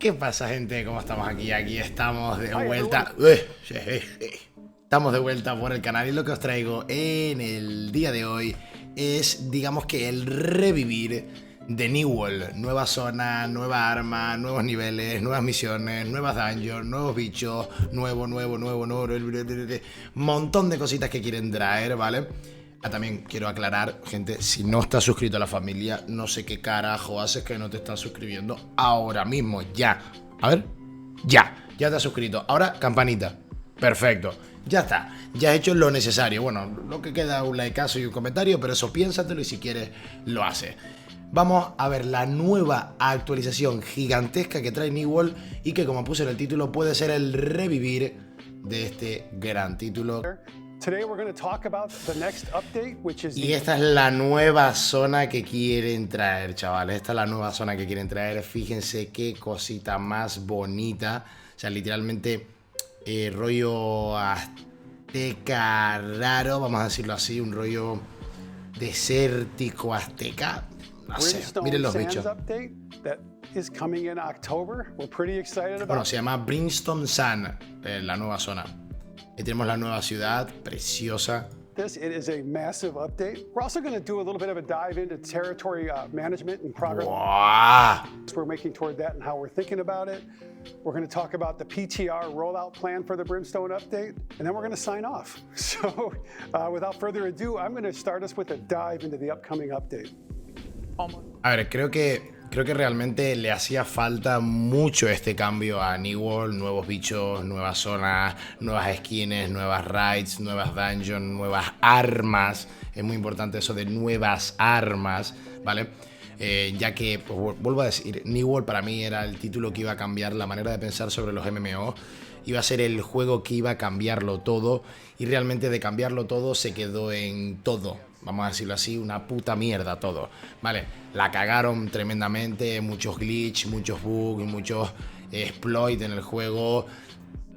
¿Qué pasa, gente? ¿Cómo estamos aquí? Aquí estamos de vuelta. Estamos de vuelta por el canal y lo que os traigo en el día de hoy es, digamos que el revivir de New World. Nueva zona, nueva arma, nuevos niveles, nuevas misiones, nuevas dungeons, nuevos bichos, nuevo, montón de cositas que quieren traer, ¿vale? También quiero aclarar, gente, si no estás suscrito a la familia, no sé qué carajo haces que no te estás suscribiendo ahora mismo, ya. A ver, ya te has suscrito. Ahora, campanita. Perfecto, ya está, ya he hecho lo necesario. Bueno, lo que queda un likeazo y un comentario, pero eso piénsatelo y si quieres lo haces. Vamos a ver la nueva actualización gigantesca que trae New World y que, como puse en el título, puede ser el revivir de este gran título. Y esta es la nueva zona que quieren traer, chavales. Esta es la nueva zona que quieren traer. Fíjense qué cosita más bonita. O sea, literalmente rollo azteca raro, vamos a decirlo así. Un rollo desértico azteca. No sé, miren los bichos. Bueno, se llama Brimstone Sun, la nueva zona. Y tenemos la nueva ciudad, preciosa. It is a massive update. We're also going to do a little bit of a dive into territory management and progress we're making toward that and how we're thinking about it. We're going to talk about the PTR rollout plan for the Brimstone update, and then we're going to sign off. So without further ado, I'm going to start us with a dive into the upcoming update. A ver, creo que realmente le hacía falta mucho este cambio a New World. Nuevos bichos, nuevas zonas, nuevas skins, nuevas raids, nuevas dungeons, nuevas armas. Es muy importante eso de nuevas armas, ¿vale? Ya que, pues, vuelvo a decir, New World para mí era el título que iba a cambiar la manera de pensar sobre los MMO. Iba a ser el juego que iba a cambiarlo todo. Y realmente de cambiarlo todo se quedó en todo. Vamos a decirlo así, una puta mierda todo, ¿vale? La cagaron tremendamente, muchos glitch, muchos bugs y muchos exploits en el juego.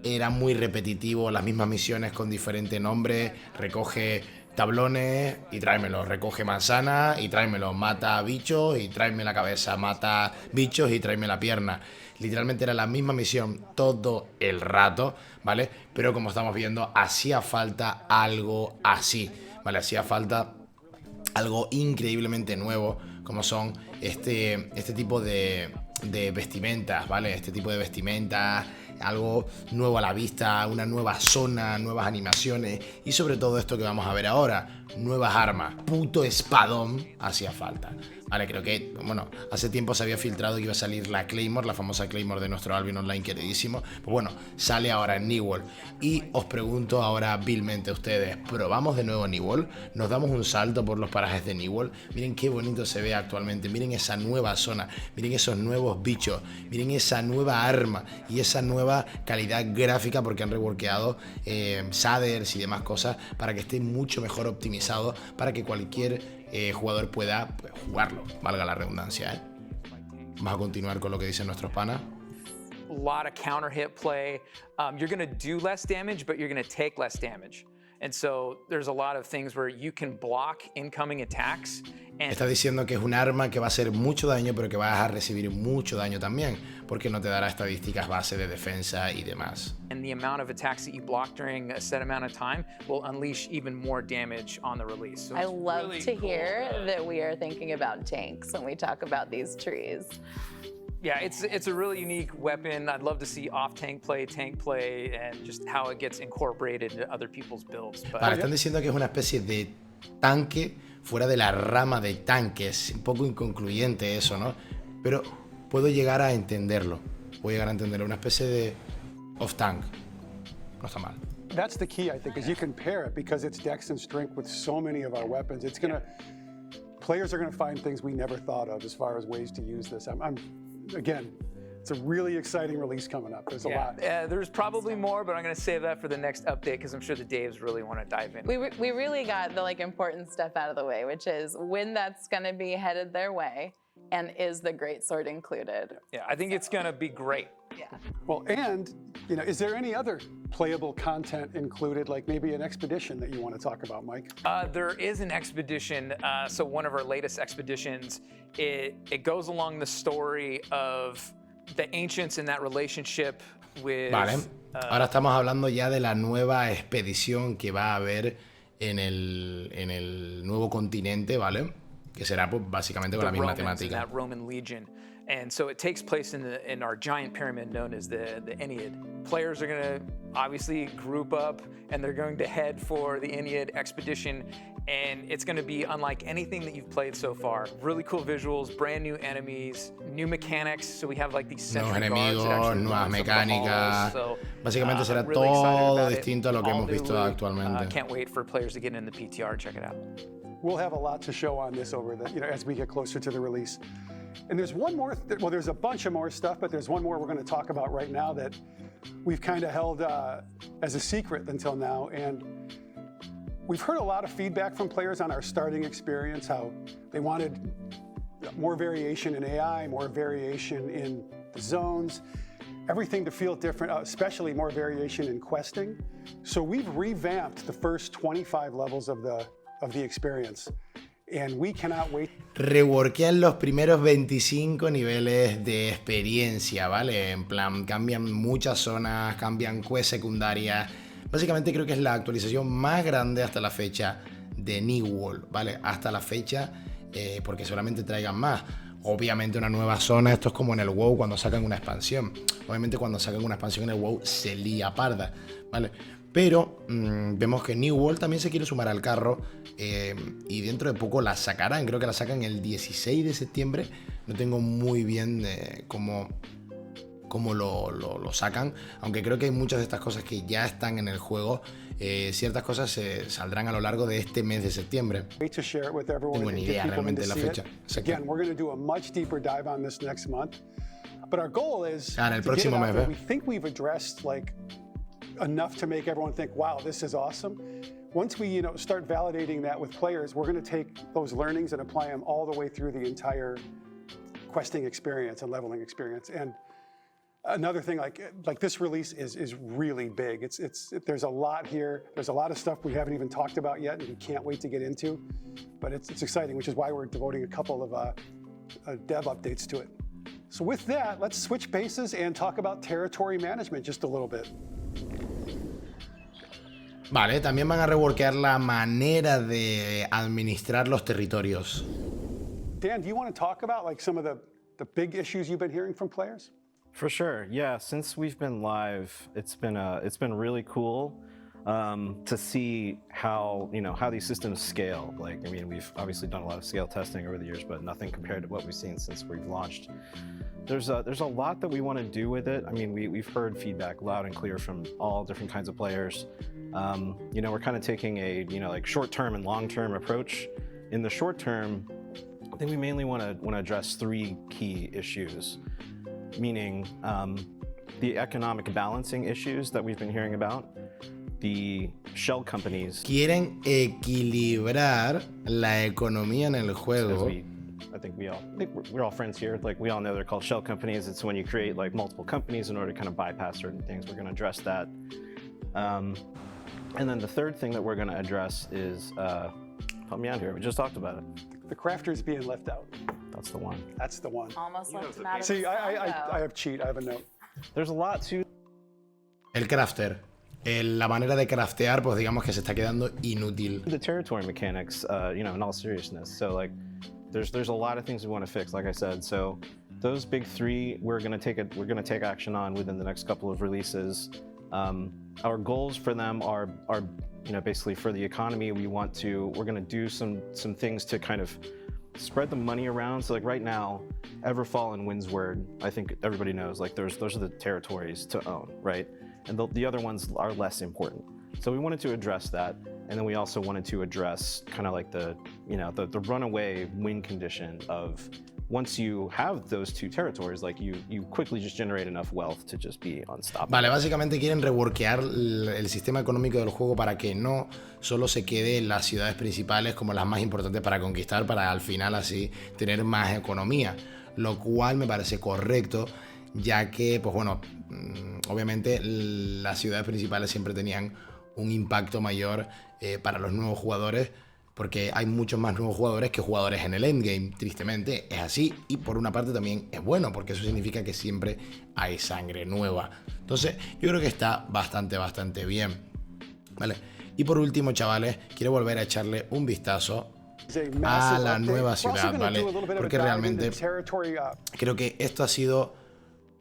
Era muy repetitivo, las mismas misiones con diferente nombre. Recoge tablones y tráemelo, recoge manzana y tráemelo, mata bichos y tráeme la cabeza, mata bichos y tráeme la pierna. Literalmente era la misma misión todo el rato, ¿vale? Pero como estamos viendo, hacía falta algo así, ¿vale? Hacía falta algo increíblemente nuevo, como son este tipo de vestimentas, ¿vale? Este tipo de vestimentas, algo nuevo a la vista, una nueva zona, nuevas animaciones y sobre todo esto que vamos a ver ahora, nuevas armas. Puto espadón hacía falta, ¿vale? Creo que, bueno, hace tiempo se había filtrado que iba a salir la Claymore, la famosa Claymore de nuestro Albion Online queridísimo. Pues bueno, sale ahora en New World. Y os pregunto ahora vilmente a ustedes, ¿probamos de nuevo New World? ¿Nos damos un salto por los parajes de New World? Miren qué bonito se ve actualmente, miren esa nueva zona, miren esos nuevos bichos, miren esa nueva arma y esa nueva calidad gráfica, porque han reworkeado shaders y demás cosas para que esté mucho mejor optimizado, para que cualquier jugador pueda, pues, jugarlo, valga la redundancia, ¿eh? Vamos a continuar con lo que dicen nuestros panas. A lot of counter hit play. You're going to do less damage, but you're going to take less damage. And so there's a lot of things where you can block incoming attacks. Está diciendo que es un arma que va a hacer mucho daño, pero que vas a recibir mucho daño también, porque no te dará estadísticas base de defensa y demás. And the amount of attacks that you block during a set amount of time will unleash even more damage on the release. So I love to hear that we are thinking about tanks when we talk about these trees. Yeah, it's a really unique weapon. I'd love to see tank play, and just how it gets incorporated into other people's builds. But vale, están diciendo que es una especie de tanque fuera de la rama de tanques. Un poco inconcluyente eso, ¿no? Pero puedo llegar a entenderlo. Puedo llegar a entenderlo. Una especie de off-tank. No está mal. That's the key, I think, is you can pair it because it's dex and strength with so many of our weapons. It's gonna, players are gonna find things we never thought of as far as ways to use this. Again, it's a really exciting release coming up. There's a lot. There's probably more, but I'm going to save that for the next update because I'm sure the Daves really want to dive in. We really got the important stuff out of the way, which is when that's going to be headed their way, and is the greatsword included? Yeah, I think it's going to be great. Yeah. Well, and is there any other playable content included, like maybe an expedition that you want to talk about, Mike? There is an expedition. So one of our latest expeditions, it goes along the story of the ancients and that relationship with. Vale. Ahora estamos hablando ya de la nueva expedición que va a haber en el nuevo continente, ¿vale? Que será pues, básicamente con la misma temática. That Roman legion. And so it takes place in our giant pyramid known as the Ennead. Players are going to obviously group up and they're going to head for the Ennead expedition, and it's going to be unlike anything that you've played so far. Really cool visuals, brand new enemies, new mechanics. So we have like these sentry guards that actually nuevas run some of the mecánicas. halls. So, Básicamente será I'm really excited todo about distinto a lo que All hemos visto new. actualmente. Can't wait for players to get in the PTR. Check it out. We'll have a lot to show on this over the, as we get closer to the release. And there's one more, well, there's a bunch of more stuff, but there's one more we're going to talk about right now that we've kind of held as a secret until now. And we've heard a lot of feedback from players on our starting experience, how they wanted more variation in AI, more variation in the zones, everything to feel different, especially more variation in questing. So we've revamped the first 25 levels of the experience. And we cannot wait. Reworkean los primeros 25 niveles de experiencia, ¿vale? En plan, cambian muchas zonas, cambian quests secundarias. Básicamente creo que es la actualización más grande hasta la fecha de New World, ¿vale? Hasta la fecha, porque seguramente traigan más. Obviamente una nueva zona, esto es como en el WoW cuando sacan una expansión. Obviamente cuando sacan una expansión en el WoW se lía parda, ¿vale? Pero vemos que New World también se quiere sumar al carro y dentro de poco la sacarán. Creo que la sacan el 16 de septiembre. No tengo muy bien cómo lo sacan. Aunque creo que hay muchas de estas cosas que ya están en el juego. Ciertas cosas saldrán a lo largo de este mes de septiembre. Tengo ni idea realmente de la fecha. Again, we're going to do a much deeper dive on this next month. But our goal is en el próximo mes, we think we've addressed like enough to make everyone think, wow, this is awesome. Once we start validating that with players, we're going to take those learnings and apply them all the way through the entire questing experience and leveling experience. And another thing, like this release is really big. There's a lot here. There's a lot of stuff we haven't even talked about yet, and we can't wait to get into. But it's exciting, which is why we're devoting a couple of dev updates to it. So with that, let's switch bases and talk about territory management just a little bit. Vale, también van a reworkear la manera de administrar los territorios. Dan, do you want to talk about like some of the big issues you've been hearing from players? For sure, yeah. Since we've been live, it's been really cool to see how these systems scale. Like, I mean, we've obviously done a lot of scale testing over the years, but nothing compared to what we've seen since we've launched. There's a lot that we want to do with it. I mean, we've heard feedback loud and clear from all different kinds of players. We're kind of taking a like short-term and long-term approach. In the short term, I think we mainly want to address three key issues, meaning the economic balancing issues that we've been hearing about, the shell companies. Quieren equilibrar la economía en el juego. I think we're all friends here. Like, we all know they're called shell companies. It's when you create like multiple companies in order to kind of bypass certain things. We're going to address that. And then the third thing that we're going to address is, help me out here. We just talked about it. The crafters being left out. That's the one. That's the one. Almost left them out of See, the I have cheat. I have a note. There's a lot to. El crafter. La manera de craftear, pues digamos que se está quedando inútil. The territory mechanics, in all seriousness. So like, there's a lot of things we want to fix, like I said. So those big three, we're gonna take action on within the next couple of releases. Our goals for them are basically for the economy. We're gonna do some things to kind of spread the money around. So like right now, Everfall and Windsward, I think everybody knows, like those are the territories to own, right? And the other ones are less important. So we wanted to address that, and then we also wanted to address kind of like the runaway win condition of once you have those two territories, like you quickly just generate enough wealth to just be unstoppable. Vale, básicamente quieren reworkear el sistema económico del juego para que no solo se quede en las ciudades principales como las más importantes para conquistar, para al final así tener más economía, lo cual me parece correcto, ya que, pues bueno, obviamente las ciudades principales siempre tenían un impacto mayor para los nuevos jugadores, porque hay muchos más nuevos jugadores que jugadores en el endgame. Tristemente es así, y por una parte también es bueno, porque eso significa que siempre hay sangre nueva. Entonces yo creo que está bastante bien, ¿vale? Y por último, chavales, quiero volver a echarle un vistazo a la nueva ciudad, ¿vale? Porque realmente creo que esto ha sido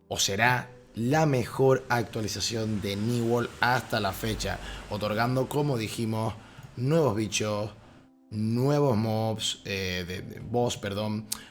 o será la mejor actualización de New World hasta la fecha, otorgando, como dijimos, nuevos bichos, nuevos mobs,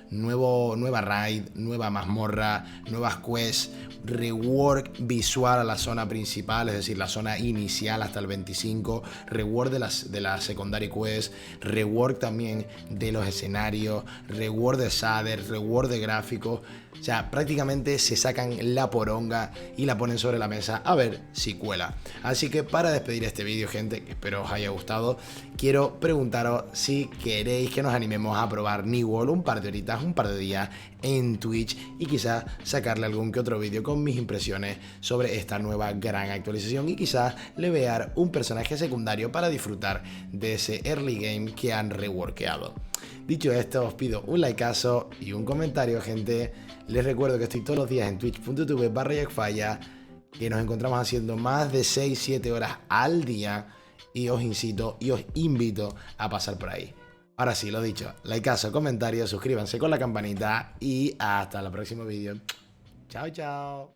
nueva raid, nueva mazmorra, nuevas quests, rework visual a la zona principal, es decir, la zona inicial hasta el 25, rework de la secondary quest, rework también de los escenarios, rework de shaders, rework de gráficos. O sea, prácticamente se sacan la poronga y la ponen sobre la mesa a ver si cuela. Así que para despedir este vídeo, gente, que espero os haya gustado, quiero preguntaros si queréis que nos animemos a probar New World un par de horitas, un par de días en Twitch, y quizás sacarle algún que otro vídeo con mis impresiones sobre esta nueva gran actualización, y quizás levear un personaje secundario para disfrutar de ese early game que han reworkeado. Dicho esto, os pido un likeazo y un comentario, gente. Les recuerdo que estoy todos los días en twitch.tv/jackfalla, que nos encontramos haciendo más de 6-7 horas al día, y os incito y os invito a pasar por ahí. Ahora sí, lo dicho, likeazo, comentario, suscríbanse con la campanita y hasta el próximo vídeo. Chao, chao.